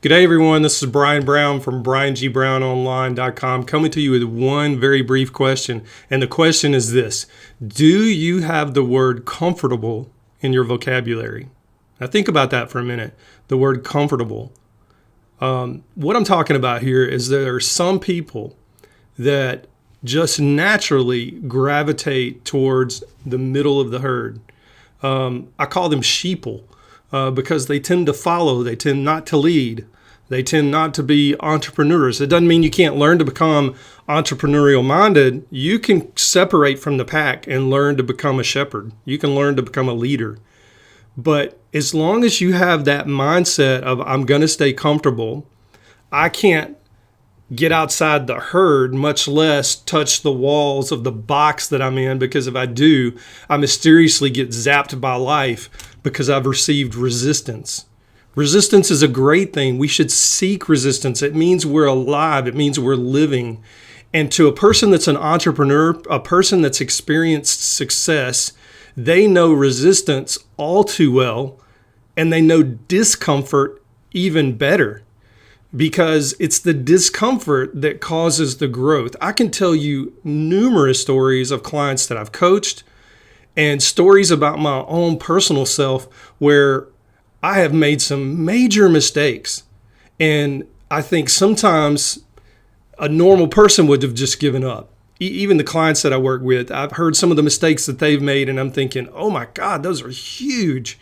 G'day everyone, this is Brian Brown from briangBrownonline.com coming to you with one very brief question. And the question is this: do you have the word comfortable in your vocabulary? Now think about that for a minute, the word comfortable. What I'm talking about here is there are some people that just naturally gravitate towards the middle of the herd. I call them sheeple. Because they tend to follow, they tend not to lead, they tend not to be entrepreneurs. It doesn't mean you can't learn to become entrepreneurial minded. You can separate from the pack and learn to become a shepherd. You can learn to become a leader. But as long as you have that mindset of I'm going to stay comfortable, I can't get outside the herd, much less touch the walls of the box that I'm in, because if I do, I mysteriously get zapped by life because I've received resistance. Resistance is a great thing. We should seek resistance. It means we're alive. It means we're living. And to a person that's an entrepreneur, a person that's experienced success, they know resistance all too well, and they know discomfort even better, because it's the discomfort that causes the growth. I can tell you numerous stories of clients that I've coached and stories about my own personal self where I have made some major mistakes. And I think sometimes a normal person would have just given up. Even the clients that I work with, I've heard some of the mistakes that they've made, and I'm thinking, oh my God, those are huge.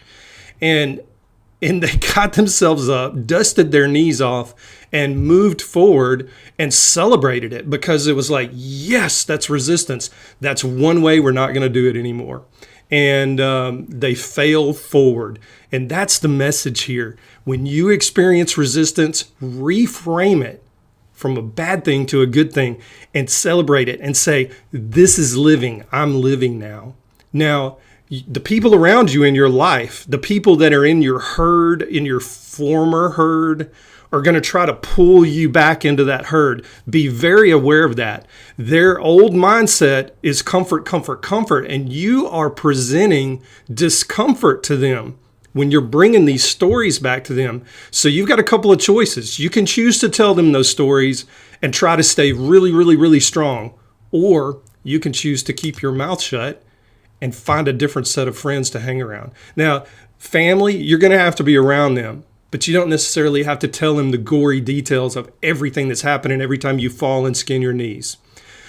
And they got themselves up, dusted their knees off, and moved forward and celebrated it, because it was like, yes, that's resistance. That's one way we're not going to do it anymore. And they fail forward. And that's the message here. When you experience resistance, reframe it from a bad thing to a good thing and celebrate it and say, this is living. I'm living now. Now, the people around you in your life, the people that are in your herd, in your former herd, are going to try to pull you back into that herd. Be very aware of that. Their old mindset is comfort, comfort, comfort, and you are presenting discomfort to them when you're bringing these stories back to them. So you've got a couple of choices. You can choose to tell them those stories and try to stay really, really, really strong, or you can choose to keep your mouth shut and find a different set of friends to hang around. Now, family, you're going to have to be around them, but you don't necessarily have to tell them the gory details of everything that's happening every time you fall and skin your knees.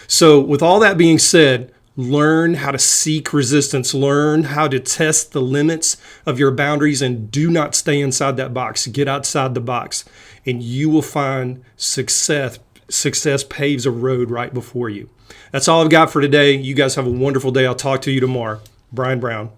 So with all that being said, learn how to seek resistance, learn how to test the limits of your boundaries, and do not stay inside that box. Get outside the box, and you will find success. Success paves a road right before you. That's all I've got for today. You guys have a wonderful day. I'll talk to you tomorrow. Brian Brown.